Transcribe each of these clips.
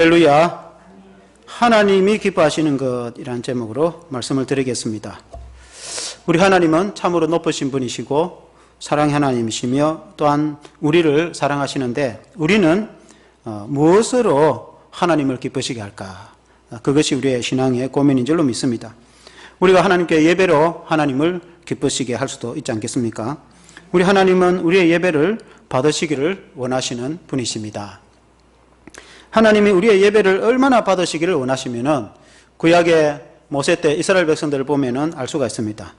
할렐루야. 하나님이 기뻐하시는 것이라는 제목으로 말씀을 드리겠습니다. 우리 하나님은 참으로 높으신 분이시고 사랑의 하나님이시며 또한 우리를 사랑하시는데 우리는 무엇으로 하나님을 기쁘시게 할까? 그것이 우리의 신앙의 고민인 줄로 믿습니다. 우리가 하나님께 예배로 하나님을 기쁘시게 할 수도 있지 않겠습니까? 우리 하나님은 우리의 예배를 받으시기를 원하시는 분이십니다. 하나님이 우리의 예배를 얼마나 받으시기를 원하시면은 구약의 모세 때 이스라엘 백성들을 보면은 알 수가 있습니다.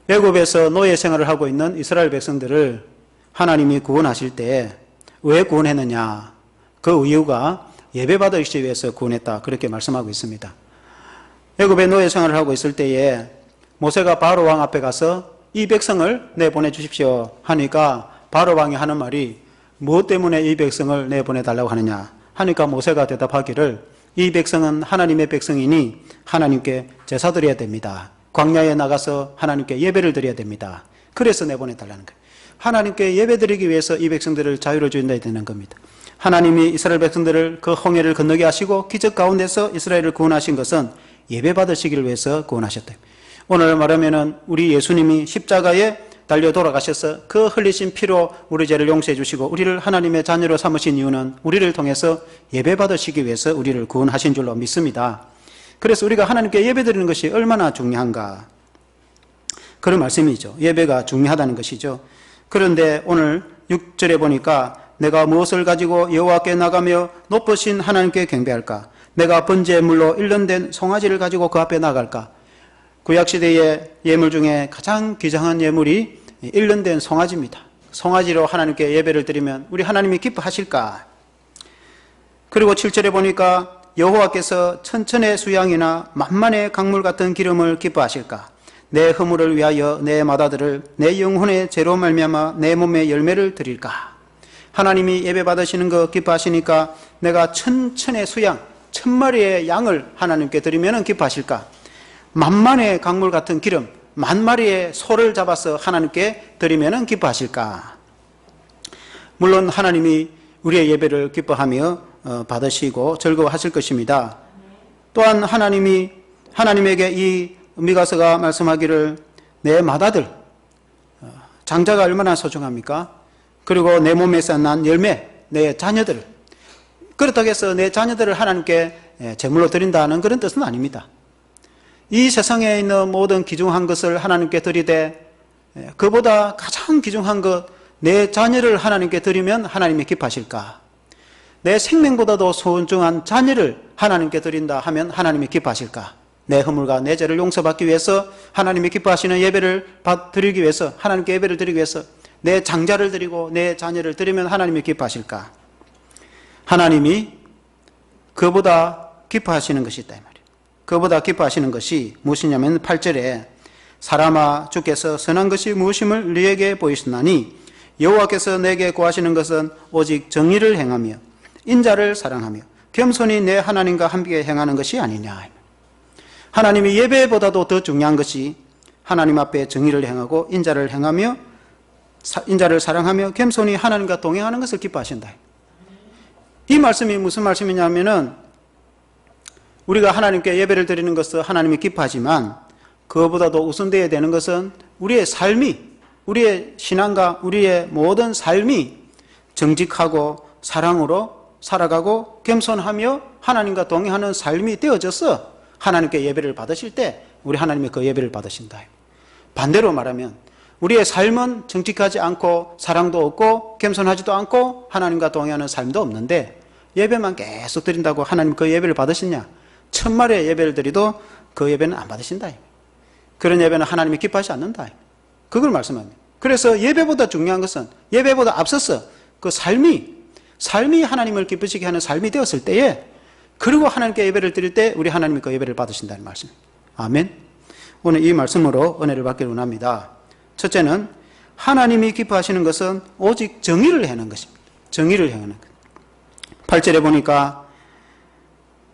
애굽에서 노예 생활을 하고 있는 이스라엘 백성들을 하나님이 구원하실 때 왜 구원했느냐? 그 이유가 예배 받으시기 위해서 구원했다. 그렇게 말씀하고 있습니다. 애굽에 노예 생활을 하고 있을 때에 모세가 바로 왕 앞에 가서 이 백성을 내보내 주십시오 하니까 바로 왕이 하는 말이 무엇 때문에 이 백성을 내보내 달라고 하느냐 하니까 모세가 대답하기를 이 백성은 하나님의 백성이니 하나님께 제사 드려야 됩니다. 광야에 나가서 하나님께 예배를 드려야 됩니다. 그래서 내보내달라는 거예요. 하나님께 예배 드리기 위해서 이 백성들을 자유를 주어야 되는 겁니다. 하나님이 이스라엘 백성들을 그 홍해를 건너게 하시고 기적 가운데서 이스라엘을 구원하신 것은 예배 받으시기를 위해서 구원하셨다. 오늘 말하면은 우리 예수님이 십자가에 달려 돌아가셔서 그 흘리신 피로 우리 죄를 용서해 주시고 우리를 하나님의 자녀로 삼으신 이유는 우리를 통해서 예배 받으시기 위해서 우리를 구원하신 줄로 믿습니다. 그래서 우리가 하나님께 예배 드리는 것이 얼마나 중요한가 그런 말씀이죠. 예배가 중요하다는 것이죠. 그런데 오늘 6절에 보니까 내가 무엇을 가지고 여호와께 나가며 높으신 하나님께 경배할까? 내가 번제의 물로 일련된 송아지를 가지고 그 앞에 나갈까? 구약시대의 예물 중에 가장 귀중한 예물이 일련된 송아지입니다. 송아지로 하나님께 예배를 드리면 우리 하나님이 기뻐하실까? 그리고 7절에 보니까 여호와께서 천천의 수양이나 만만의 강물 같은 기름을 기뻐하실까? 내 허물을 위하여 내 맏아들을 내 영혼의 죄로 말미암아 내 몸의 열매를 드릴까? 하나님이 예배 받으시는 거 기뻐하시니까 내가 천천의 수양, 1000마리의 양을 하나님께 드리면 기뻐하실까? 만만의 강물 같은 기름, 10,000마리의 소를 잡아서 하나님께 드리면 기뻐하실까? 물론 하나님이 우리의 예배를 기뻐하며 받으시고 즐거워하실 것입니다. 또한 하나님에게 이 미가서가 말씀하기를 내 맏아들, 장자가 얼마나 소중합니까? 그리고 내 몸에서 난 열매, 내 자녀들, 그렇다고 해서 내 자녀들을 하나님께 제물로 드린다는 그런 뜻은 아닙니다. 이 세상에 있는 모든 귀중한 것을 하나님께 드리되 그보다 가장 귀중한 것, 내 자녀를 하나님께 드리면 하나님이 기뻐하실까? 내 생명보다도 소중한 자녀를 하나님께 드린다 하면 하나님이 기뻐하실까? 내 허물과 내 죄를 용서받기 위해서 하나님이 기뻐하시는 예배를 드리기 위해서 하나님께 예배를 드리기 위해서 내 장자를 드리고 내 자녀를 드리면 하나님이 기뻐하실까? 하나님이 그보다 기뻐하시는 것이 있다 이 말이에요. 그보다 기뻐하시는 것이 무엇이냐면 8절에 사람아 주께서 선한 것이 무엇임을 너에게 보이시나니 여호와께서 내게 구하시는 것은 오직 정의를 행하며 인자를 사랑하며 겸손히 내 하나님과 함께 행하는 것이 아니냐. 하나님이 예배보다도 더 중요한 것이 하나님 앞에 정의를 행하고 인자를 행하며 인자를 사랑하며 겸손히 하나님과 동행하는 것을 기뻐하신다. 이 말씀이 무슨 말씀이냐면은 우리가 하나님께 예배를 드리는 것은 하나님이 기뻐하지만 그것보다도 우선되어야 되는 것은 우리의 삶이, 우리의 신앙과 우리의 모든 삶이 정직하고 사랑으로 살아가고 겸손하며 하나님과 동행하는 삶이 되어져서 하나님께 예배를 받으실 때 우리 하나님이 그 예배를 받으신다. 반대로 말하면 우리의 삶은 정직하지 않고 사랑도 없고 겸손하지도 않고 하나님과 동행하는 삶도 없는데 예배만 계속 드린다고 하나님 그 예배를 받으시냐? 1000마리의 예배를 드리도 그 예배는 안 받으신다. 그런 예배는 하나님이 기뻐하지 않는다. 그걸 말씀합니다. 그래서 예배보다 중요한 것은 예배보다 앞서서 그 삶이 하나님을 기쁘시게 하는 삶이 되었을 때에 그리고 하나님께 예배를 드릴 때 우리 하나님이 그 예배를 받으신다는 말씀입니다. 아멘. 오늘 이 말씀으로 은혜를 받기를 원합니다. 첫째는 하나님이 기뻐하시는 것은 오직 정의를 행하는 것입니다. 정의를 행하는 것. 8절에 보니까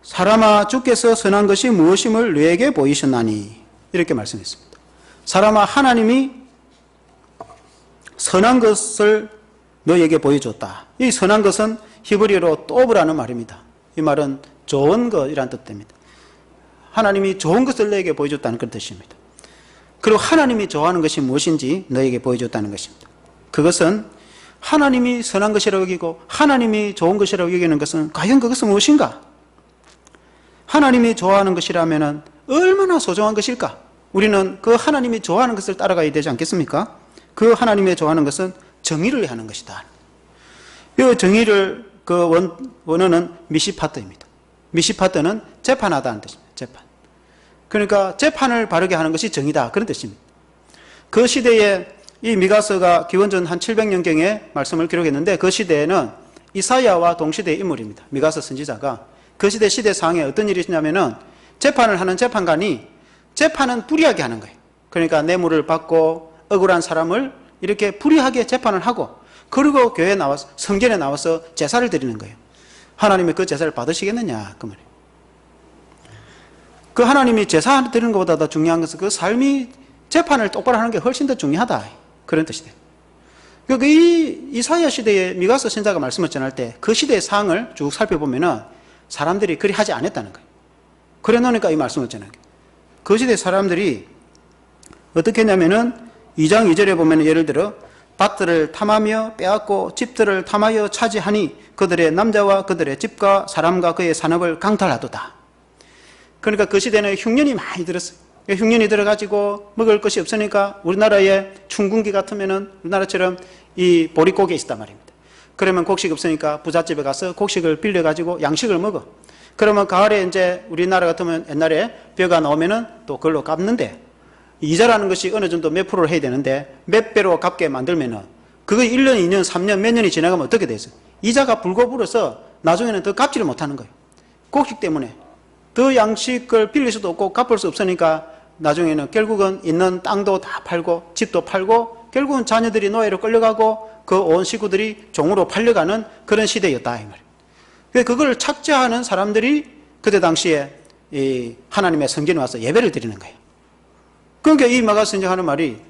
사람아 주께서 선한 것이 무엇임을 너에게 보이셨나니 이렇게 말씀했습니다. 사람아 하나님이 선한 것을 너에게 보여줬다. 이 선한 것은 히브리어로 또브라는 말입니다. 이 말은 좋은 것이란 뜻입니다. 하나님이 좋은 것을 너에게 보여줬다는 그런 뜻입니다. 그리고 하나님이 좋아하는 것이 무엇인지 너에게 보여줬다는 것입니다. 그것은 하나님이 선한 것이라고 여기고 하나님이 좋은 것이라고 여기는 것은 과연 그것은 무엇인가? 하나님이 좋아하는 것이라면 얼마나 소중한 것일까? 우리는 그 하나님이 좋아하는 것을 따라가야 되지 않겠습니까? 그 하나님이 좋아하는 것은 정의를 하는 것이다. 이 정의를 그 원어는 미시파트입니다. 미시파트는 재판하다는 뜻입니다. 재판. 그러니까 재판을 바르게 하는 것이 정의다. 그런 뜻입니다. 그 시대에 이 미가서가 기원전 한 700년경에 말씀을 기록했는데 그 시대에는 이사야와 동시대의 인물입니다. 미가서 선지자가 그 시대 상황에 어떤 일이 있냐면은 재판을 하는 재판관이 재판은 불의하게 하는 거예요. 그러니까 뇌물을 받고 억울한 사람을 이렇게 불의하게 재판을 하고 그리고 교회에 나와서 성전에 나와서 제사를 드리는 거예요. 하나님이 그 제사를 받으시겠느냐 그 말이에요. 그 하나님이 제사 드리는 것보다 더 중요한 것은 그 삶이 재판을 똑바로 하는 게 훨씬 더 중요하다 그런 뜻이 돼요. 그러니까 이 이사야 시대에 미가서 선지자가 말씀을 전할 때 그 시대의 상황을 쭉 살펴보면은 사람들이 그리 하지 않았다는 거예요. 그래 놓으니까 이 말씀을 전한 거예요. 그 시대 사람들이 어떻게 했냐면은 2장 2절에 보면 예를 들어 밭들을 탐하며 빼앗고 집들을 탐하여 차지하니 그들의 남자와 그들의 집과 사람과 그의 산업을 강탈하도다. 그러니까 그 시대는 흉년이 많이 들었어요. 흉년이 들어가지고 먹을 것이 없으니까 우리나라에 춘궁기 같으면은 우리나라처럼 이 보릿고개 있단 말입니다. 그러면 곡식 없으니까 부잣집에 가서 곡식을 빌려가지고 양식을 먹어. 그러면 가을에 이제 우리나라 같으면 옛날에 벼가 나오면은 또 그걸로 갚는데 이자라는 것이 어느 정도 몇 프로를 해야 되는데 몇 배로 갚게 만들면은 그거 1년, 2년, 3년, 몇 년이 지나가면 어떻게 되죠? 이자가 불고 불어서 나중에는 더 갚지를 못하는 거예요. 곡식 때문에. 더 양식을 빌릴 수도 없고 갚을 수 없으니까 나중에는 결국은 있는 땅도 다 팔고 집도 팔고 결국은 자녀들이 노예로 끌려가고 그 온 식구들이 종으로 팔려가는 그런 시대였다 이 말이에요. 그걸 착취하는 사람들이 그때 당시에 이 하나님의 성전에 와서 예배를 드리는 거예요. 그러니까 이 미가 선지자하는 말이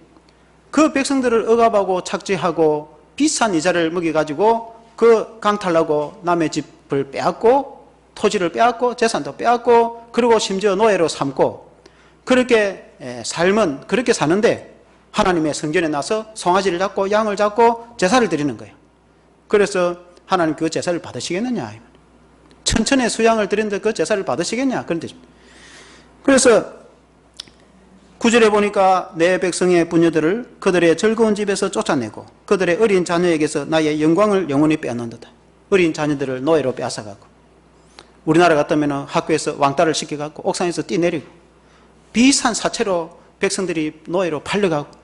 그 백성들을 억압하고 착취하고 비싼 이자를 먹여가지고 그 강탈하고 남의 집을 빼앗고 토지를 빼앗고 재산도 빼앗고 그리고 심지어 노예로 삼고 그렇게 삶은 그렇게 사는데 하나님의 성전에 나서 송아지를 잡고 양을 잡고 제사를 드리는 거예요. 그래서 하나님 그 제사를 받으시겠느냐. 천천의 수양을 드리는데 그 제사를 받으시겠냐. 그런 뜻입니다. 그래서 9절에 보니까 내 백성의 부녀들을 그들의 즐거운 집에서 쫓아내고 그들의 어린 자녀에게서 나의 영광을 영원히 빼앗는다. 어린 자녀들을 노예로 빼앗아가고 우리나라 같다면 학교에서 왕따를 시켜갖고 옥상에서 뛰내리고 비싼 사채로 백성들이 노예로 팔려가고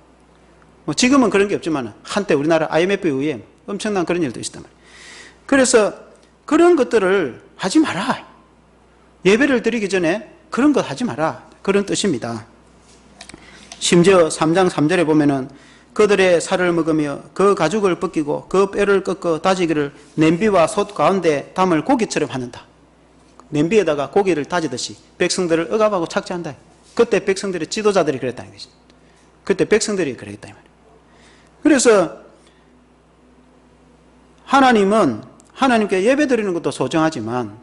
지금은 그런 게 없지만 한때 우리나라 IMF에 의해 엄청난 그런 일도 있었단 말이에요. 그래서 그런 것들을 하지 마라. 예배를 드리기 전에 그런 것 하지 마라. 그런 뜻입니다. 심지어 3장 3절에 보면은 그들의 살을 먹으며 그 가죽을 벗기고 그 뼈를 꺾어 다지기를 냄비와 솥 가운데 담을 고기처럼 하는다. 냄비에다가 고기를 다지듯이 백성들을 억압하고 착취한다. 그때 백성들의 지도자들이 그랬다는 것이죠. 그때 백성들이 그랬다. 그래서 하나님은 하나님께 예배드리는 것도 소중하지만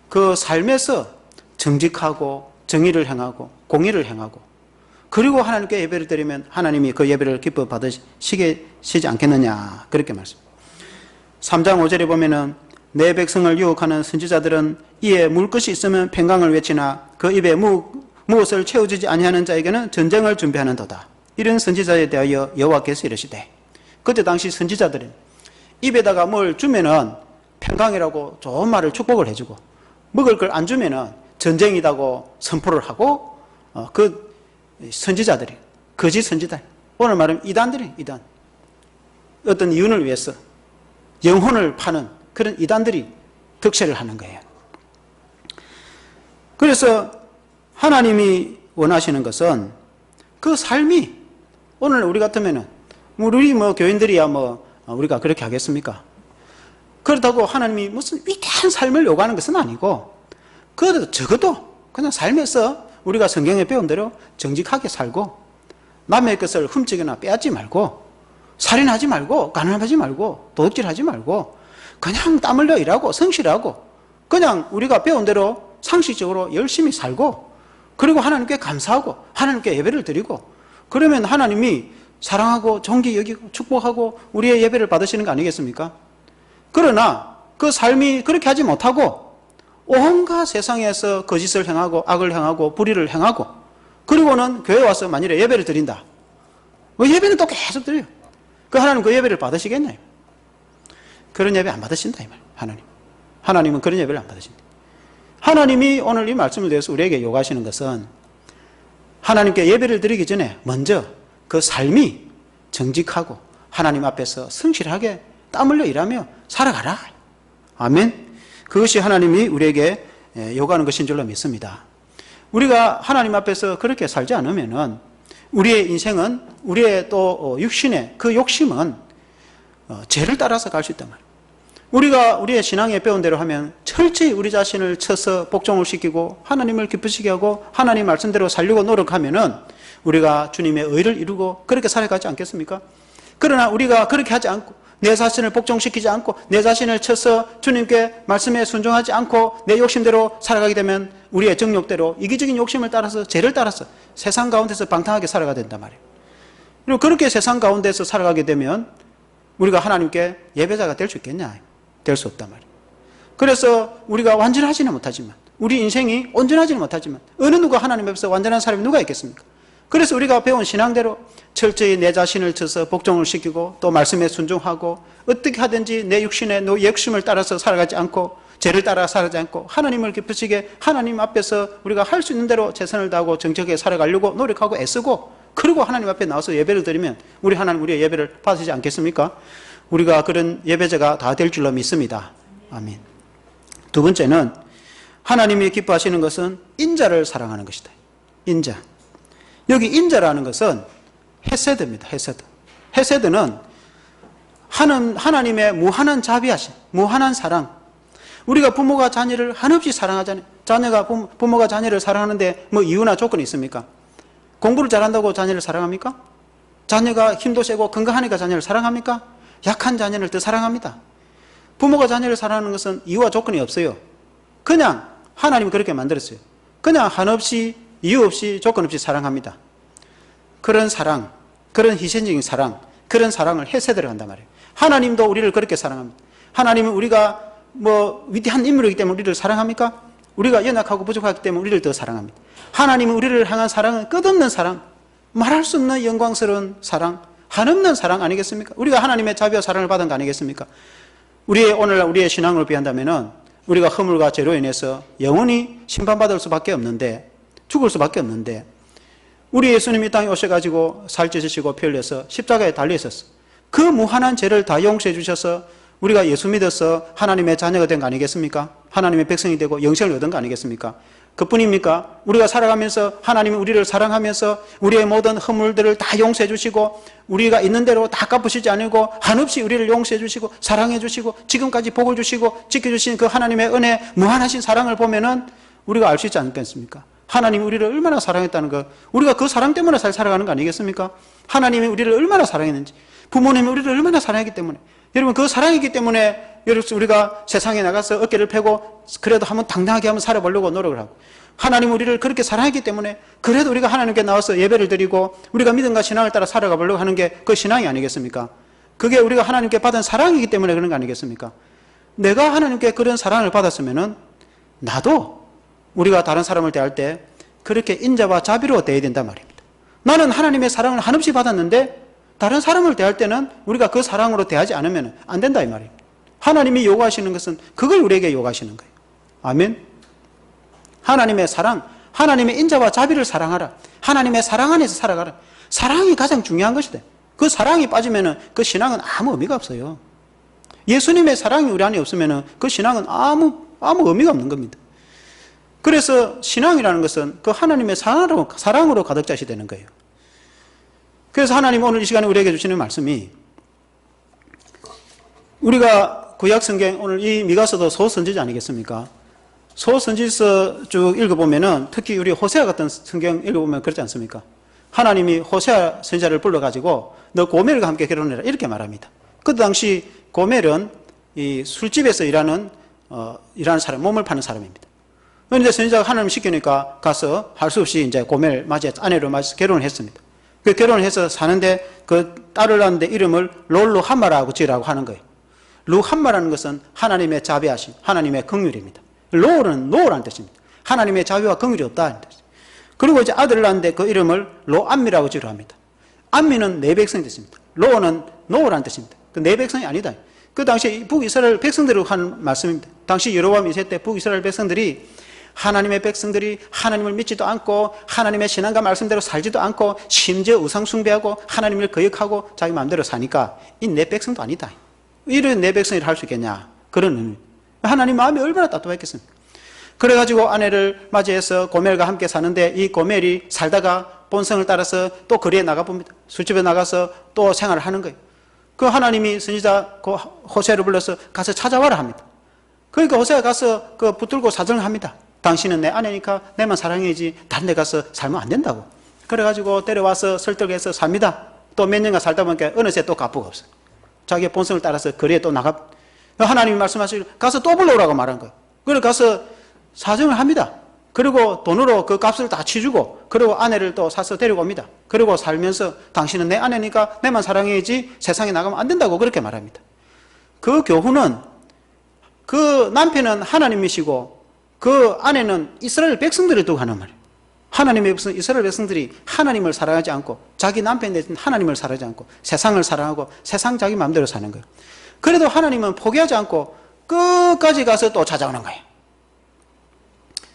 그 삶에서 정직하고 정의를 행하고 공의를 행하고 그리고 하나님께 예배를 드리면 하나님이 그 예배를 기뻐 받으시지 않겠느냐 그렇게 말씀. 3장 5절에 보면은 내 백성을 유혹하는 선지자들은 이에 물 것이 있으면 평강을 외치나 그 입에 무엇을 채워주지 아니하는 자에게는 전쟁을 준비하는도다. 이런 선지자에 대하여 여호와께서 이르시되 그때 당시 선지자들은 입에다가 뭘 주면은 평강이라고 좋은 말을 축복을 해주고 먹을 걸 안 주면은 전쟁이라고 선포를 하고 그 선지자들이 거짓 선지자 오늘 말하면 이단들이 이단 어떤 이윤을 위해서 영혼을 파는 그런 이단들이 득세를 하는 거예요. 그래서 하나님이 원하시는 것은 그 삶이 오늘 우리 같으면은 우리 교인들이야 우리가 그렇게 하겠습니까? 그렇다고 하나님이 무슨 위대한 삶을 요구하는 것은 아니고 그래도 적어도 그냥 삶에서 우리가 성경에 배운 대로 정직하게 살고 남의 것을 훔치거나 빼앗지 말고 살인하지 말고 가난하지 말고 도둑질하지 말고 그냥 땀 흘려 일하고 성실하고 그냥 우리가 배운 대로 상식적으로 열심히 살고, 그리고 하나님께 감사하고 하나님께 예배를 드리고, 그러면 하나님이 사랑하고 존귀 여기고 축복하고 우리의 예배를 받으시는 거 아니겠습니까? 그러나 그 삶이 그렇게 하지 못하고 온갖 세상에서 거짓을 행하고 악을 행하고 불의를 행하고, 그리고는 교회 와서 만일에 예배를 드린다. 왜 예배는 또 계속 드려요? 그 하나님 그 예배를 받으시겠냐? 그런 예배 안 받으신다 이 말. 하나님은 그런 예배를 안 받으신다. 하나님이 오늘 이 말씀을 대해서 우리에게 요구하시는 것은 하나님께 예배를 드리기 전에 먼저 그 삶이 정직하고 하나님 앞에서 성실하게 땀 흘려 일하며 살아가라. 아멘. 그것이 하나님이 우리에게 요구하는 것인 줄로 믿습니다. 우리가 하나님 앞에서 그렇게 살지 않으면은 우리의 인생은, 우리의 또 육신의 그 욕심은 죄를 따라서 갈 수 있단 말이에요. 우리가 우리의 신앙에 배운 대로 하면 철저히 우리 자신을 쳐서 복종을 시키고 하나님을 기쁘시게 하고 하나님 말씀대로 살려고 노력하면은 우리가 주님의 의를 이루고 그렇게 살아가지 않겠습니까? 그러나 우리가 그렇게 하지 않고 내 자신을 복종시키지 않고 내 자신을 쳐서 주님께 말씀에 순종하지 않고 내 욕심대로 살아가게 되면 우리의 정욕대로 이기적인 욕심을 따라서 죄를 따라서 세상 가운데서 방탕하게 살아가야 된단 말이에요. 그리고 그렇게 세상 가운데서 살아가게 되면 우리가 하나님께 예배자가 될 수 있겠냐? 될 수 없단 말이에요. 그래서 우리가 완전하지는 못하지만, 우리 인생이 온전하지는 못하지만 어느 누가 하나님 앞에서 완전한 사람이 누가 있겠습니까? 그래서 우리가 배운 신앙대로 철저히 내 자신을 쳐서 복종을 시키고 또 말씀에 순종하고 어떻게 하든지 내 육신의 욕심을 따라서 살아가지 않고 죄를 따라 살아가지 않고 하나님을 기쁘시게 하나님 앞에서 우리가 할 수 있는 대로 최선을 다하고 정직하게 살아가려고 노력하고 애쓰고, 그리고 하나님 앞에 나와서 예배를 드리면 우리 하나님 우리의 예배를 받으시지 않겠습니까? 우리가 그런 예배자가 다 될 줄로 믿습니다. 아멘. 두 번째는 하나님이 기뻐하시는 것은 인자를 사랑하는 것이다. 인자. 여기 인자라는 것은 헤세드입니다. 헤세드. 헤세드는 하나님의 무한한 자비하심, 무한한 사랑. 우리가 부모가 자녀를 한없이 사랑하잖아요. 부모가 자녀를 사랑하는데 뭐 이유나 조건이 있습니까? 공부를 잘한다고 자녀를 사랑합니까? 자녀가 힘도 세고 건강하니까 자녀를 사랑합니까? 약한 자녀를 더 사랑합니다. 부모가 자녀를 사랑하는 것은 이유와 조건이 없어요. 그냥 하나님이 그렇게 만들었어요. 그냥 한없이 이유 없이 조건 없이 사랑합니다. 그런 사랑, 그런 희생적인 사랑, 그런 사랑을 헤세드를 한단 말이에요. 하나님도 우리를 그렇게 사랑합니다. 하나님은 우리가 위대한 인물이기 때문에 우리를 사랑합니까? 우리가 연약하고 부족하기 때문에 우리를 더 사랑합니다. 하나님은 우리를 향한 사랑은 끝없는 사랑, 말할 수 없는 영광스러운 사랑, 한없는 사랑 아니겠습니까? 우리가 하나님의 자비와 사랑을 받은 거 아니겠습니까? 오늘 우리의 신앙을 비한다면은 우리가 허물과 죄로 인해서 영원히 심판받을 수밖에 없는데, 죽을 수밖에 없는데, 우리 예수님이 이 땅에 오셔가지고 살찌으시고 피 흘려서 십자가에 달려있었어. 그 무한한 죄를 다 용서해 주셔서 우리가 예수 믿어서 하나님의 자녀가 된 거 아니겠습니까? 하나님의 백성이 되고 영생을 얻은 거 아니겠습니까? 그뿐입니까? 우리가 살아가면서 하나님이 우리를 사랑하면서 우리의 모든 허물들을 다 용서해 주시고 우리가 있는 대로 다 갚으시지 않고 한없이 우리를 용서해 주시고 사랑해 주시고 지금까지 복을 주시고 지켜주신 그 하나님의 은혜, 무한하신 사랑을 보면은 우리가 알 수 있지 않겠습니까? 하나님이 우리를 얼마나 사랑했다는 거, 우리가 그 사랑 때문에 잘 살아가는 거 아니겠습니까? 하나님이 우리를 얼마나 사랑했는지, 부모님이 우리를 얼마나 사랑했기 때문에, 여러분 그 사랑이기 때문에 여러분 우리가 세상에 나가서 어깨를 펴고 그래도 한번 당당하게 한번 살아보려고 노력을 하고, 하나님 우리를 그렇게 사랑했기 때문에 그래도 우리가 하나님께 나와서 예배를 드리고 우리가 믿음과 신앙을 따라 살아가 보려고 하는 게 그 신앙이 아니겠습니까? 그게 우리가 하나님께 받은 사랑이기 때문에 그런 거 아니겠습니까? 내가 하나님께 그런 사랑을 받았으면은 나도 우리가 다른 사람을 대할 때 그렇게 인자와 자비로 대해야 된단 말입니다. 나는 하나님의 사랑을 한없이 받았는데 다른 사람을 대할 때는 우리가 그 사랑으로 대하지 않으면 안 된다 이 말입니다. 하나님이 요구하시는 것은 그걸 우리에게 요구하시는 거예요. 아멘. 하나님의 사랑, 하나님의 인자와 자비를 사랑하라. 하나님의 사랑 안에서 살아가라. 사랑이 가장 중요한 것이다. 그 사랑이 빠지면 그 신앙은 아무 의미가 없어요. 예수님의 사랑이 우리 안에 없으면 그 신앙은 아무 의미가 없는 겁니다. 그래서 신앙이라는 것은 그 하나님의 사랑으로 가득 차시 되는 거예요. 그래서 하나님 오늘 이 시간에 우리에게 주시는 말씀이, 우리가 구약성경 오늘 이 미가서도 소선지자 아니겠습니까? 소선지서 쭉 읽어보면은 특히 우리 호세아 같은 성경 읽어보면 그렇지 않습니까? 하나님이 호세아 선지자를 불러가지고 너 고멜과 함께 결혼해라 이렇게 말합니다. 그 당시 고멜은 이 술집에서 일하는 일하는 사람, 몸을 파는 사람입니다. 그런데 선지자가 하나님 시키니까 가서 할 수 없이 이제 고멜 맞이해서 아내를 맞이해서 결혼을 했습니다. 그 결혼을 해서 사는데 그 딸을 낳는데 이름을 롤루 함마라고 지으라고 하는 거예요. 루 함마라는 것은 하나님의 자비하심, 하나님의 긍휼입니다. 로는 노라는 뜻입니다. 하나님의 자비와 긍휼이 없다는 뜻입니다. 그리고 이제 아들을 낳는데 그 이름을 로암미라고 지으라고 합니다. 암미는 내 백성이 뜻입니다. 로는 노라는 뜻입니다. 그 내 백성이 아니다. 그 당시 북이스라엘 백성들을 한 말씀입니다. 당시 여로보암 2세 때 북이스라엘 백성들이 하나님의 백성들이 하나님을 믿지도 않고 하나님의 신앙과 말씀대로 살지도 않고 심지어 우상 숭배하고 하나님을 거역하고 자기 마음대로 사니까 이 내 백성도 아니다. 이런 내 백성이 할 수 있겠냐. 그런 의미. 하나님 마음이 얼마나 따뜻했겠습니까? 그래가지고 아내를 맞이해서 고멜과 함께 사는데 이 고멜이 살다가 본성을 따라서 또 거리에 나가봅니다. 술집에 나가서 또 생활을 하는 거예요. 그 하나님이 선지자 그 호세를 불러서 가서 찾아와라 합니다. 그러니까 호세가 가서 그 붙들고 사정을 합니다. 당신은 내 아내니까 내만 사랑해야지 다른 데 가서 살면 안 된다고. 그래가지고 데려와서 설득해서 삽니다. 또 몇 년간 살다 보니까 어느새 또 가부가 없어요. 자기의 본성을 따라서 거리에 또 나가. 하나님이 말씀하시길 가서 또 불러오라고 말한 거예요. 그래서 가서 사정을 합니다. 그리고 돈으로 그 값을 다 치주고 그리고 아내를 또 사서 데리고 옵니다. 그리고 살면서 당신은 내 아내니까 내만 사랑해야지 세상에 나가면 안 된다고 그렇게 말합니다. 그 교훈은 그 남편은 하나님이시고 그 아내는 이스라엘 백성들을 두고 하는 말이에요. 하나님의 백성, 이스라엘 백성들이 하나님을 사랑하지 않고 자기 남편에 대해서는 하나님을 사랑하지 않고 세상을 사랑하고 세상 자기 마음대로 사는 거예요. 그래도 하나님은 포기하지 않고 끝까지 가서 또 찾아오는 거예요.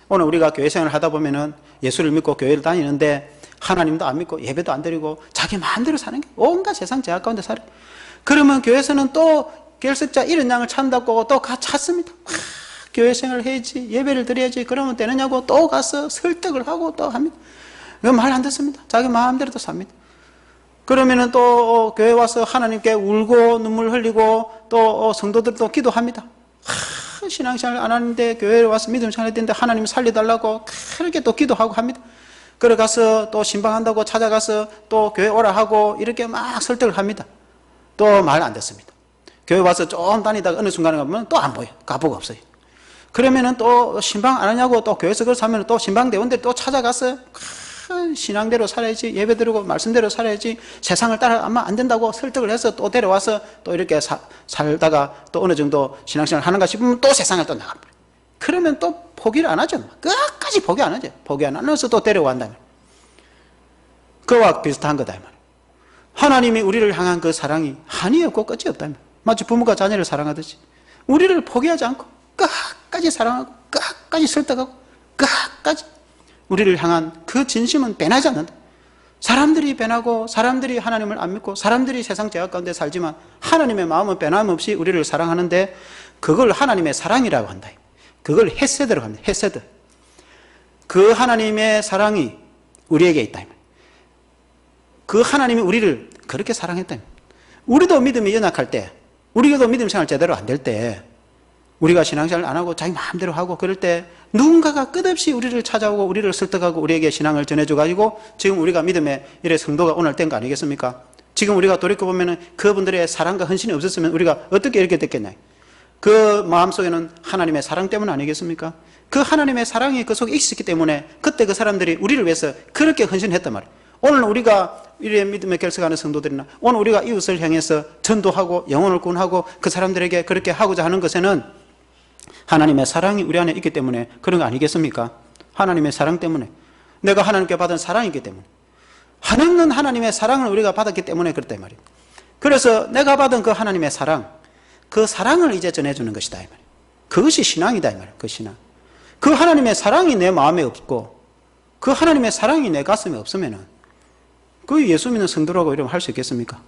오늘 우리가 교회 생활을 하다 보면은 예수를 믿고 교회를 다니는데 하나님도 안 믿고 예배도 안 드리고 자기 마음대로 사는 게 온갖 세상 제약 가운데 살아요. 그러면 교회에서는 또 결석자 이런 양을 찾는다고 또 찾습니다. 교회 생활을 해야지, 예배를 드려야지, 그러면 되느냐고 또 가서 설득을 하고 또 합니다. 그건 말 안 듣습니다. 자기 마음대로 또 삽니다. 그러면은 또 교회 와서 하나님께 울고 눈물 흘리고 또 성도들도 기도합니다. 신앙생활 안 하는데 교회에 와서 믿음 생활해야 되는데 하나님 살려달라고 그렇게 또 기도하고 합니다. 그래 가서 또 신방한다고 찾아가서 또 교회 오라 하고 이렇게 막 설득을 합니다. 또 말 안 듣습니다. 교회 와서 좀 다니다가 어느 순간에 가면 또 안 보여. 가보가 없어요. 그러면은 또 신방 안 하냐고 또 교회에서 그걸 사면 또 신방 대원들 또 찾아가서 신앙대로 살아야지, 예배 드리고 말씀대로 살아야지, 세상을 따라가면 안 된다고 설득을 해서 또 데려와서 또 이렇게 살다가 또 어느 정도 신앙생활을 하는가 싶으면 또 세상을 또 나가버려요. 그러면 또 포기를 안 하죠. 끝까지 포기 안 하죠. 포기 안 하면서 또 데려간다면. 그와 비슷한 거다. 하나님이 우리를 향한 그 사랑이 한이 없고 끝이 없다면. 마치 부모가 자녀를 사랑하듯이. 우리를 포기하지 않고 끝까지 사랑하고 끝까지 설득하고 끝까지 우리를 향한 그 진심은 변하지 않는다. 사람들이 변하고 사람들이 하나님을 안 믿고 사람들이 세상 제약 가운데 살지만 하나님의 마음은 변함없이 우리를 사랑하는데 그걸 하나님의 사랑이라고 한다. 그걸 헤세드라고 합니다. 헤세드. 그 하나님의 사랑이 우리에게 있다. 그 하나님이 우리를 그렇게 사랑했다. 우리도 믿음이 연약할 때, 우리도 믿음 생활 제대로 안 될 때, 우리가 신앙생활 안 하고 자기 마음대로 하고 그럴 때 누군가가 끝없이 우리를 찾아오고 우리를 설득하고 우리에게 신앙을 전해줘가지고 지금 우리가 믿음의 이래 성도가 오늘 된 거 아니겠습니까? 지금 우리가 돌이켜보면 그분들의 사랑과 헌신이 없었으면 우리가 어떻게 이렇게 됐겠나요? 그 마음속에는 하나님의 사랑 때문 아니겠습니까? 그 하나님의 사랑이 그 속에 있었기 때문에 그때 그 사람들이 우리를 위해서 그렇게 헌신했단 말이에요. 오늘 우리가 이래 믿음에 결석하는 성도들이나 오늘 우리가 이웃을 향해서 전도하고 영혼을 구원하고 그 사람들에게 그렇게 하고자 하는 것에는 하나님의 사랑이 우리 안에 있기 때문에 그런 거 아니겠습니까? 하나님의 사랑 때문에 내가 하나님께 받은 사랑이 있기 때문에 하나님은 하나님의 사랑을 우리가 받았기 때문에 그렇다 이 말이에요. 그래서 내가 받은 그 하나님의 사랑 그 사랑을 이제 전해주는 것이다 이 말이에요. 그것이 신앙이다 이 말이에요. 그 신앙. 그 하나님의 사랑이 내 마음에 없고 그 하나님의 사랑이 내 가슴에 없으면은 그 예수 믿는 성도라고 이러면 할 수 있겠습니까?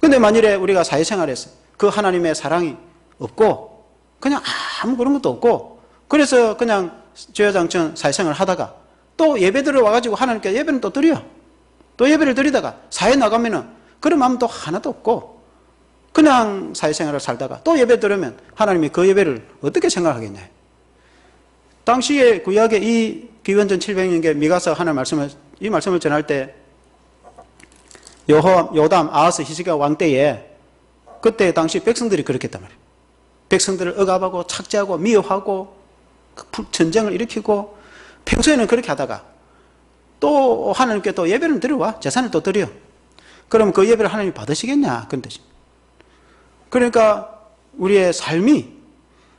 근데 만일에 우리가 사회생활에서 그 하나님의 사랑이 없고 그냥 아무 그런 것도 없고 그래서 그냥 죄화장천 사회생활을 하다가 또 예배 들어와가지고 하나님께 예배는 또 드려. 또 예배를 드리다가 사회 나가면은 그런 마음 또 하나도 없고 그냥 사회생활을 살다가 또 예배 들으면 하나님이 그 예배를 어떻게 생각하겠냐. 당시에 구약의 이 기원전 700년경 미가서 하는 말씀을 이 말씀을 전할 때 요담, 아하스, 히스기야 왕 때에 그때 당시 백성들이 그렇게 했단 말이에요. 백성들을 억압하고 착제하고 미워하고 전쟁을 일으키고 평소에는 그렇게 하다가 또 하나님께 또 예배를 드려와 제사를 또 드려. 그럼 그 예배를 하나님이 받으시겠냐 그런 뜻입니다. 그러니까 우리의 삶이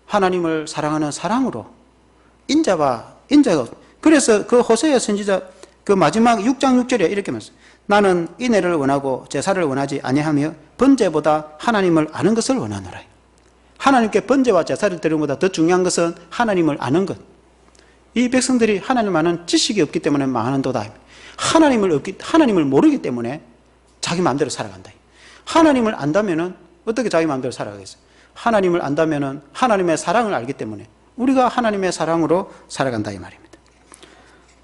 하나님을 사랑하는 사랑으로 인자가 그래서 그 호세아 선지자 그 마지막 6장 6절에 이렇게 말했어요. 나는 인애를 원하고 제사를 원하지 아니하며 번제보다 하나님을 아는 것을 원하노라. 하나님께 번제와 제사를 드리는 것보다 더 중요한 것은 하나님을 아는 것. 이 백성들이 하나님을 아는 지식이 없기 때문에 망하는도다. 하나님을 모르기 때문에 자기 마음대로 살아간다. 하나님을 안다면은 어떻게 자기 마음대로 살아가겠어요? 하나님을 안다면은 하나님의 사랑을 알기 때문에 우리가 하나님의 사랑으로 살아간다 이 말입니다.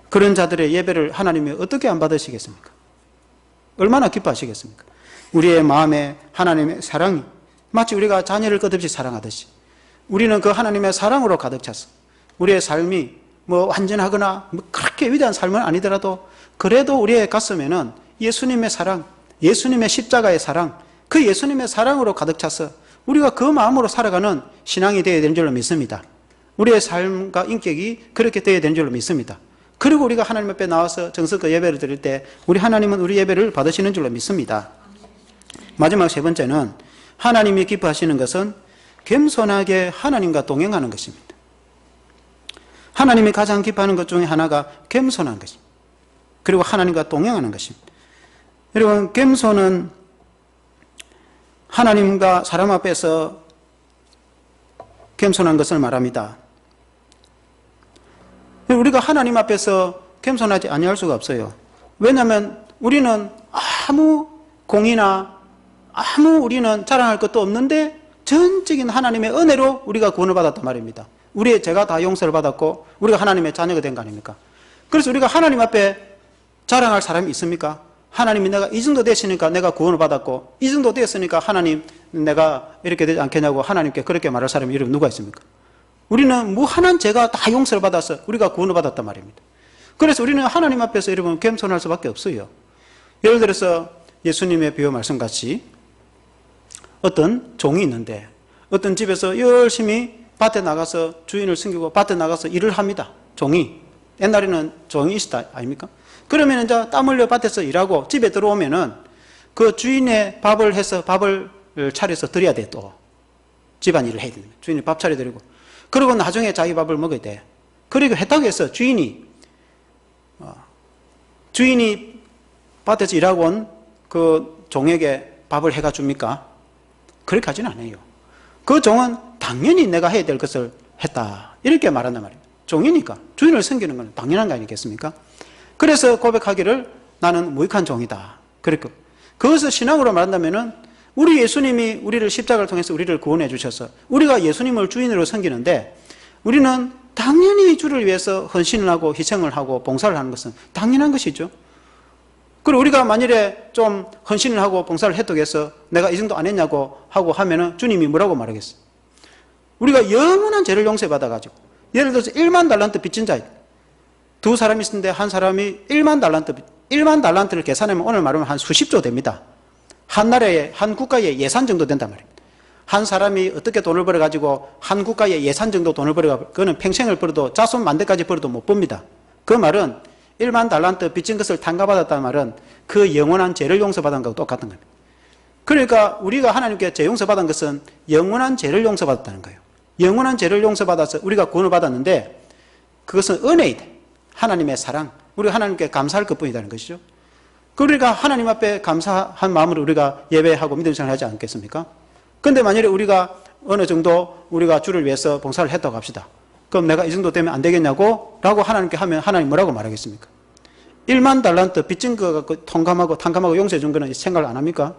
그런 자들의 예배를 하나님이 어떻게 안 받으시겠습니까? 얼마나 기뻐하시겠습니까? 우리의 마음에 하나님의 사랑이 마치 우리가 자녀를 끝없이 사랑하듯이 우리는 그 하나님의 사랑으로 가득 찼어. 우리의 삶이 뭐 완전하거나 뭐 그렇게 위대한 삶은 아니더라도 그래도 우리의 가슴에는 예수님의 사랑, 예수님의 십자가의 사랑, 그 예수님의 사랑으로 가득 차서 우리가 그 마음으로 살아가는 신앙이 되어야 되는 줄로 믿습니다. 우리의 삶과 인격이 그렇게 되어야 되는 줄로 믿습니다. 그리고 우리가 하나님 앞에 나와서 정성껏 예배를 드릴 때 우리 하나님은 우리 예배를 받으시는 줄로 믿습니다. 마지막 세 번째는 하나님이 기뻐하시는 것은 겸손하게 하나님과 동행하는 것입니다. 하나님이 가장 기뻐하는 것 중에 하나가 겸손한 것입니다. 그리고 하나님과 동행하는 것입니다. 여러분, 겸손은 하나님과 사람 앞에서 겸손한 것을 말합니다. 우리가 하나님 앞에서 겸손하지 아니할 수가 없어요. 왜냐하면 우리는 아무 공이나 우리는 자랑할 것도 없는데 전적인 하나님의 은혜로 우리가 구원을 받았단 말입니다. 우리의 죄가 다 용서를 받았고 우리가 하나님의 자녀가 된 거 아닙니까? 그래서 우리가 하나님 앞에 자랑할 사람이 있습니까? 하나님이 내가 이 정도 됐으니까 내가 구원을 받았고 이 정도 됐으니까 하나님 내가 이렇게 되지 않겠냐고 하나님께 그렇게 말할 사람이 이름 누가 있습니까? 우리는 무한한 죄가 다 용서를 받아서 우리가 구원을 받았단 말입니다. 그래서 우리는 하나님 앞에서 여러분 겸손할 수밖에 없어요. 예를 들어서 예수님의 비유 말씀같이 어떤 종이 있는데 어떤 집에서 열심히 밭에 나가서 주인을 섬기고 밭에 나가서 일을 합니다. 종이. 옛날에는 종이 있었다 아닙니까? 그러면 이제 땀 흘려 밭에서 일하고 집에 들어오면은 그 주인의 밥을 해서 밥을 차려서 드려야 돼 또. 집안일을 해야 됩니다. 주인이 밥 차려드리고. 그리고 나중에 자기 밥을 먹어야 돼. 그리고 했다고 해서 주인이 밭에서 일하고 온 그 종에게 밥을 해가 줍니까? 그렇게 하지는 않아요. 그 종은 당연히 내가 해야 될 것을 했다. 이렇게 말한단 말이에요. 종이니까. 주인을 섬기는 건 당연한 거 아니겠습니까? 그래서 고백하기를 나는 무익한 종이다. 그랬고. 그것을 신앙으로 말한다면은 우리 예수님이 우리를 십자가를 통해서 우리를 구원해 주셔서 우리가 예수님을 주인으로 섬기는데 우리는 당연히 주를 위해서 헌신을 하고 희생을 하고 봉사를 하는 것은 당연한 것이죠. 그리고 우리가 만일에 좀 헌신을 하고 봉사를 했다고 해서 내가 이 정도 안 했냐고 하고 하면은 주님이 뭐라고 말하겠어요? 우리가 영원한 죄를 용서받아가지고 예를 들어서 1만 달란트 빚진 자 두 사람이 있는데 한 사람이 1만 달란트를 계산하면 오늘 말하면 한 수십조 됩니다. 한 나라의 한 국가의 예산 정도 된단 말입니다. 한 사람이 어떻게 돈을 벌어가지고 한 국가의 예산 정도 돈을 그거는 평생을 벌어도 자손 만대까지 벌어도 못 봅니다. 그 말은 1만 달란트 빚진 것을 탕감받았다는 말은 그 영원한 죄를 용서받은 것과 똑같은 겁니다. 그러니까 우리가 하나님께 죄 용서받은 것은 영원한 죄를 용서받았다는 거예요. 영원한 죄를 용서받아서 우리가 구원을 받았는데 그것은 은혜이다. 하나님의 사랑. 우리가 하나님께 감사할 것뿐이라는 것이죠. 그러니까 하나님 앞에 감사한 마음으로 우리가 예배하고 믿음 생활을 하지 않겠습니까? 그런데 만약에 우리가 어느 정도 우리가 주를 위해서 봉사를 했다고 합시다. 그럼 내가 이 정도 되면 안 되겠냐고? 라고 하나님께 하면 하나님 뭐라고 말하겠습니까? 1만 달란트 빚진 거 갖고 탕감하고 용서해 준 거는 생각을 안 합니까?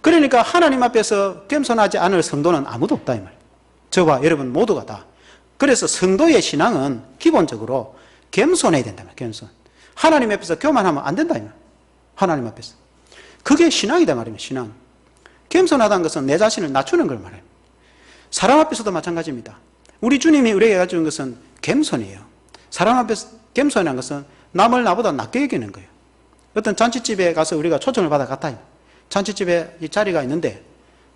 그러니까 하나님 앞에서 겸손하지 않을 성도는 아무도 없다 이 말이에요. 저와 여러분 모두가 다. 그래서 성도의 신앙은 기본적으로 겸손해야 된다 말이에요. 겸손. 하나님 앞에서 교만하면 안 된다 이 말이에요. 하나님 앞에서. 그게 신앙이다 말입니다. 신앙. 겸손하다는 것은 내 자신을 낮추는 걸 말해요. 사람 앞에서도 마찬가지입니다. 우리 주님이 우리에게 가져온 것은 겸손이에요. 사람 앞에서 겸손이라는 것은 남을 나보다 낮게 여기는 거예요. 어떤 잔치집에 가서 우리가 초청을 받아 갔다. 잔치집에 이 자리가 있는데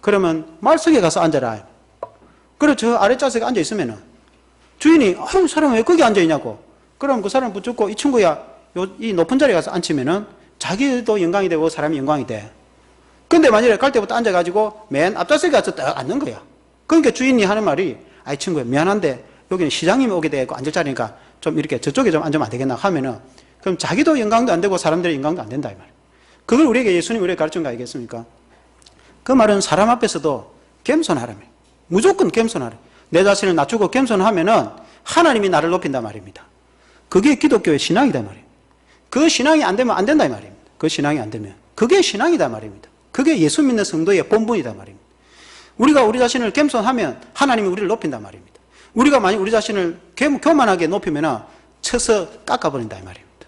그러면 말석에 가서 앉아라. 그래 저 아랫좌석에 앉아있으면은 주인이 아유 사람 왜 거기 앉아있냐고. 그럼 그 사람 붙잡고 이 친구야 이 높은 자리에 가서 앉히면은 자기도 영광이 되고 사람이 영광이 돼. 근데 만약에 갈 때부터 앉아가지고 맨 앞좌석에 가서 딱 앉는 거야. 그러니까 주인이 하는 말이 아이 친구야 미안한데 여기는 시장님이 오게 되고 앉을 자리니까 좀 이렇게 저쪽에 좀 앉으면 안 되겠나 하면은 그럼 자기도 영광도 안 되고 사람들의 영광도 안 된다 이 말이야. 그걸 우리에게 예수님이 우리에게 가르친 거 아니겠습니까? 그 말은 사람 앞에서도 겸손하라며. 무조건 겸손하라. 내 자신을 낮추고 겸손하면은 하나님이 나를 높인단 말입니다. 그게 기독교의 신앙이다 말이에요. 그 신앙이 안 되면 안 된다 이 말입니다. 그 신앙이 안 되면 그게 신앙이다 말입니다. 그게 예수 믿는 성도의 본분이다 말입니다. 우리가 우리 자신을 겸손하면 하나님이 우리를 높인단 말입니다. 우리가 만약 우리 자신을 교만하게 높이면은 쳐서 깎아버린다 이 말입니다.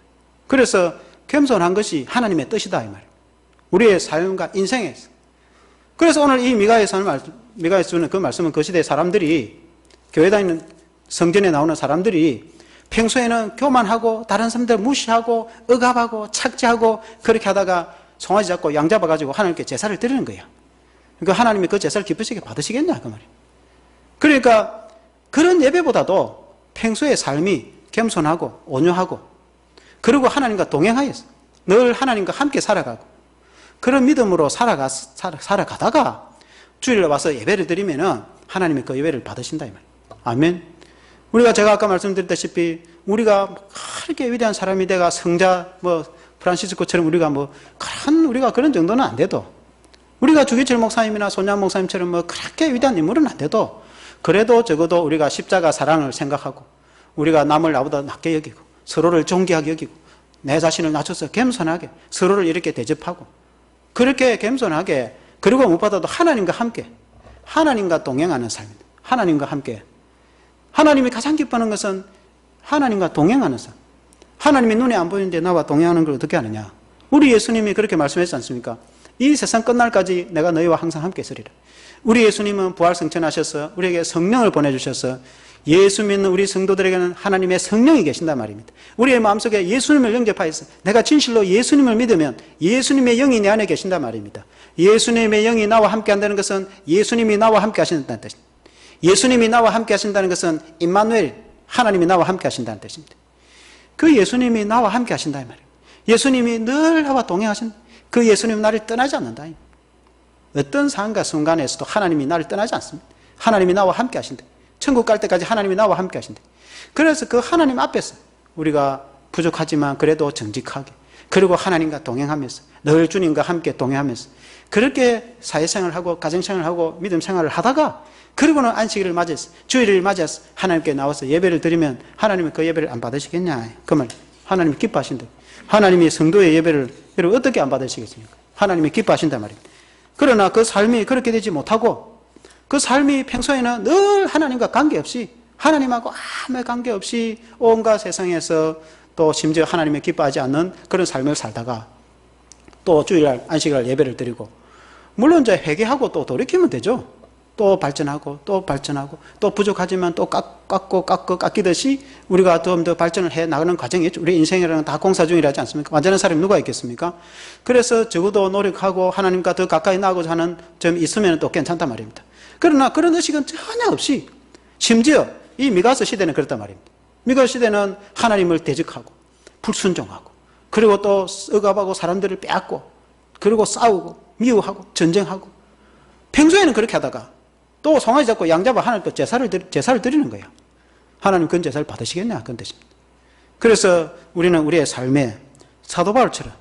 그래서 겸손한 것이 하나님의 뜻이다 이 말입니다. 우리의 삶과 인생에서. 그래서 오늘 이 미가에서 주는 그 말씀은 그 시대 사람들이 교회 다니는 성전에 나오는 사람들이 평소에는 교만하고 다른 사람들 무시하고 억압하고 착지하고 그렇게 하다가 송아지 잡고 양 잡아가지고 하나님께 제사를 드리는 거야. 그러니까 하나님이 그 제사를 기쁘시게 받으시겠냐 그 말이에요. 그러니까 그런 예배보다도 평소의 삶이 겸손하고 온유하고 그리고 하나님과 동행하여서 늘 하나님과 함께 살아가고 그런 믿음으로 살아가다가 주일에 와서 예배를 드리면은 하나님이 그 예배를 받으신다 이 말이에요. 아멘. 우리가 제가 아까 말씀드렸다시피 우리가 그렇게 위대한 사람이 돼가 성자 프란시스코처럼 우리가 그런 정도는 안 돼도 우리가 주기철 목사님이나 손양 목사님처럼 그렇게 위대한 인물은 안 돼도 그래도 적어도 우리가 십자가 사랑을 생각하고 우리가 남을 나보다 낮게 여기고 서로를 존귀하게 여기고 내 자신을 낮춰서 겸손하게 서로를 이렇게 대접하고 그렇게 겸손하게 그리고 무엇보다도 하나님과 함께 하나님과 동행하는 삶입니다. 하나님과 함께 하나님이 가장 기뻐하는 것은 하나님과 동행하는 삶. 하나님이 눈에 안 보이는데 나와 동행하는 걸 어떻게 하느냐. 우리 예수님이 그렇게 말씀했지 않습니까? 이 세상 끝날까지 내가 너희와 항상 함께 있으리라. 우리 예수님은 부활승천하셔서 우리에게 성령을 보내주셔서 예수 믿는 우리 성도들에게는 하나님의 성령이 계신단 말입니다. 우리의 마음속에 예수님을 영접하여서 내가 진실로 예수님을 믿으면 예수님의 영이 내 안에 계신단 말입니다. 예수님의 영이 나와 함께 한다는 것은 예수님이 나와 함께 하신다는 뜻입니다. 예수님이 나와 함께 하신다는 것은 임마누엘 하나님이 나와 함께 하신다는 뜻입니다. 그 예수님이 나와 함께 하신다 이 말이에요. 예수님이 늘 나와 동행하신 그 예수님은 나를 떠나지 않는다. 어떤 상황과 순간에서도 하나님이 나를 떠나지 않습니다. 하나님이 나와 함께 하신다. 천국 갈 때까지 하나님이 나와 함께 하신다. 그래서 그 하나님 앞에서 우리가 부족하지만 그래도 정직하게 그리고 하나님과 동행하면서 늘 주님과 함께 동행하면서 그렇게 사회생활하고 가정생활하고 믿음생활을 하다가 그리고는 안식일을 맞이해서 주일을 맞이해서 하나님께 나와서 예배를 드리면 하나님은 그 예배를 안 받으시겠냐 그 말. 하나님이 기뻐하신다. 하나님이 성도의 예배를 여러분 어떻게 안 받으시겠습니까? 하나님이 기뻐하신단 말입니다. 그러나 그 삶이 그렇게 되지 못하고 그 삶이 평소에는 늘 하나님과 관계없이 하나님하고 아무 관계없이 온갖 세상에서 또 심지어 하나님이 기뻐하지 않는 그런 삶을 살다가 또 주일날 안식일 예배를 드리고 물론 이제 회개하고 또 돌이키면 되죠. 또 발전하고 또 발전하고 또 부족하지만 또 깎이듯이 우리가 좀 더 발전을 해 나가는 과정이 있죠. 우리 인생이라는 다 공사 중이라지 않습니까? 완전한 사람이 누가 있겠습니까? 그래서 적어도 노력하고 하나님과 더 가까이 나가고자 하는 점이 있으면 또 괜찮단 말입니다. 그러나 그런 의식은 전혀 없이 심지어 이 미가서 시대는 그랬단 말입니다. 미가서 시대는 하나님을 대적하고 불순종하고 그리고 또 억압하고 사람들을 빼앗고 그리고 싸우고 미워하고 전쟁하고 평소에는 그렇게 하다가 또 송아지 잡고 양 잡아 하나님 또 제사를 드리는 거예요. 하나님 그런 제사를 받으시겠냐 그런 뜻입니다. 그래서 우리는 우리의 삶에 사도 바울처럼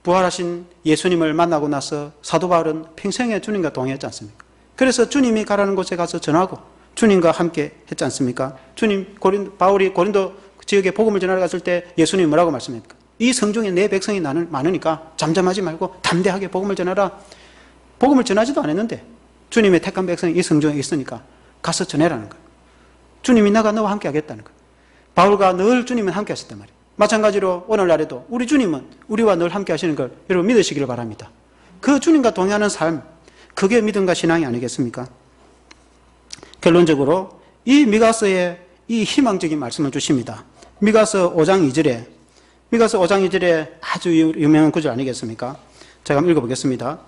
부활하신 예수님을 만나고 나서 사도 바울은 평생에 주님과 동행했지 않습니까? 그래서 주님이 가라는 곳에 가서 전하고 주님과 함께 했지 않습니까? 바울이 고린도 지역에 복음을 전하러 갔을 때 예수님이 뭐라고 말씀합니까? 이 성중에 내 백성이 많으니까 잠잠하지 말고 담대하게 복음을 전하라. 복음을 전하지도 않았는데 주님의 택한 백성이 이 성중에 있으니까 가서 전해라는 거예요. 주님이 나가 너와 함께 하겠다는 거예요. 바울과 늘 주님은 함께 하셨단 말이에요. 마찬가지로 오늘날에도 우리 주님은 우리와 늘 함께 하시는 걸 여러분 믿으시기를 바랍니다. 그 주님과 동행하는 삶, 그게 믿음과 신앙이 아니겠습니까? 결론적으로 이 미가서에 이 희망적인 말씀을 주십니다. 미가서 5장 2절에 아주 유명한 구절 아니겠습니까? 제가 한번 읽어보겠습니다.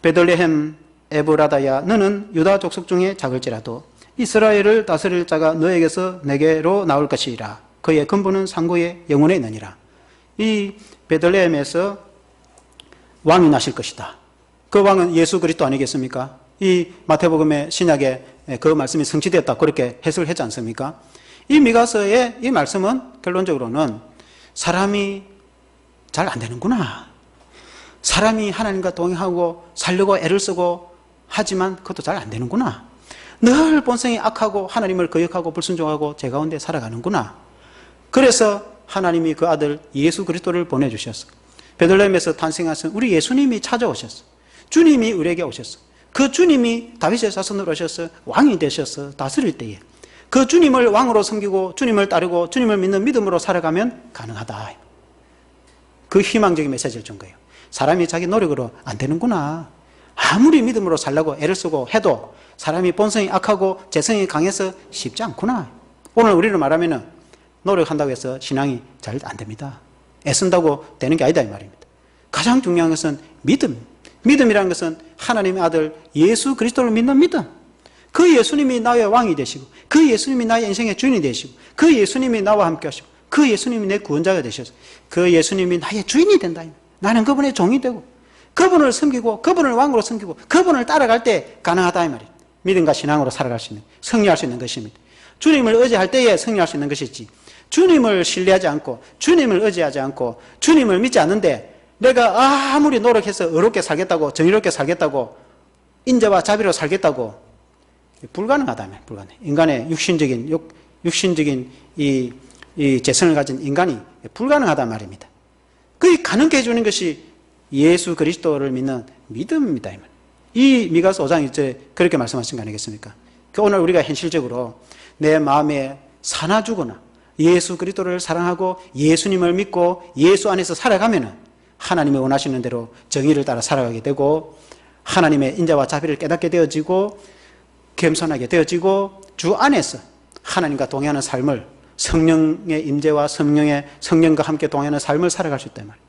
베들레헴 에브라다야 너는 유다 족속 중에 작을지라도 이스라엘을 다스릴 자가 너에게서 내게로 나올 것이라. 그의 근본은 상고의 영혼에 있느니라. 이 베들레헴에서 왕이 나실 것이다. 그 왕은 예수 그리스도 아니겠습니까? 이 마태복음의 신약에 그 말씀이 성취되었다 그렇게 해석을 했지 않습니까? 이 미가서의 이 말씀은 결론적으로는 사람이 잘 안 되는구나. 사람이 하나님과 동행하고 살려고 애를 쓰고 하지만 그것도 잘 안 되는구나. 늘 본성이 악하고 하나님을 거역하고 불순종하고 제 가운데 살아가는구나. 그래서 하나님이 그 아들 예수 그리스도를 보내주셨어. 베들레헴에서 탄생하신 우리 예수님이 찾아오셨어. 주님이 우리에게 오셨어. 그 주님이 다윗의 자손으로 오셔서 왕이 되셔서 다스릴 때에 그 주님을 왕으로 섬기고 주님을 따르고 주님을 믿는 믿음으로 살아가면 가능하다. 그 희망적인 메시지를 준 거예요. 사람이 자기 노력으로 안 되는구나. 아무리 믿음으로 살려고 애를 쓰고 해도 사람이 본성이 악하고 재성이 강해서 쉽지 않구나. 오늘 우리는 말하면 노력한다고 해서 신앙이 잘 안 됩니다. 애쓴다고 되는 게 아니다 이 말입니다. 가장 중요한 것은 믿음. 믿음이라는 것은 하나님의 아들 예수 그리스도를 믿는 믿음. 그 예수님이 나의 왕이 되시고 그 예수님이 나의 인생의 주인이 되시고 그 예수님이 나와 함께 하시고 그 예수님이 내 구원자가 되셔서 그 예수님이 나의 주인이 된다. 나는 그분의 종이 되고 그분을 섬기고 그분을 왕으로 섬기고 그분을 따라갈 때 가능하다 이 말이에요. 믿음과 신앙으로 살아갈 수 있는, 승리할 수 있는 것입니다. 주님을 의지할 때에 승리할 수 있는 것이지 주님을 신뢰하지 않고 주님을 의지하지 않고 주님을 믿지 않는데 내가 아무리 노력해서 의롭게 살겠다고 정의롭게 살겠다고 인자와 자비로 살겠다고 불가능하다면 불가능해. 인간의 육신적인 이 재성을 가진 인간이 불가능하단 말입니다. 그 가능케 해주는 것이 예수 그리스도를 믿는 믿음입니다. 이 미가서 5장 1절에 그렇게 말씀하신 거 아니겠습니까? 오늘 우리가 현실적으로 내 마음에 사나 죽거나 예수 그리스도를 사랑하고 예수님을 믿고 예수 안에서 살아가면은 하나님이 원하시는 대로 정의를 따라 살아가게 되고 하나님의 인자와 자비를 깨닫게 되어지고 겸손하게 되어지고 주 안에서 하나님과 동행하는 삶을 성령의 임재와 성령과 함께 동행하는 삶을 살아갈 수 있다 이 말이에요.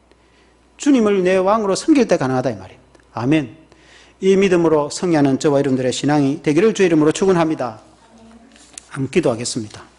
주님을 내 왕으로 섬길 때 가능하다 이 말입니다. 아멘. 이 믿음으로 승리하는 저와 여러분들의 신앙이 되기를 주의 이름으로 축원합니다. 함께 기도하겠습니다.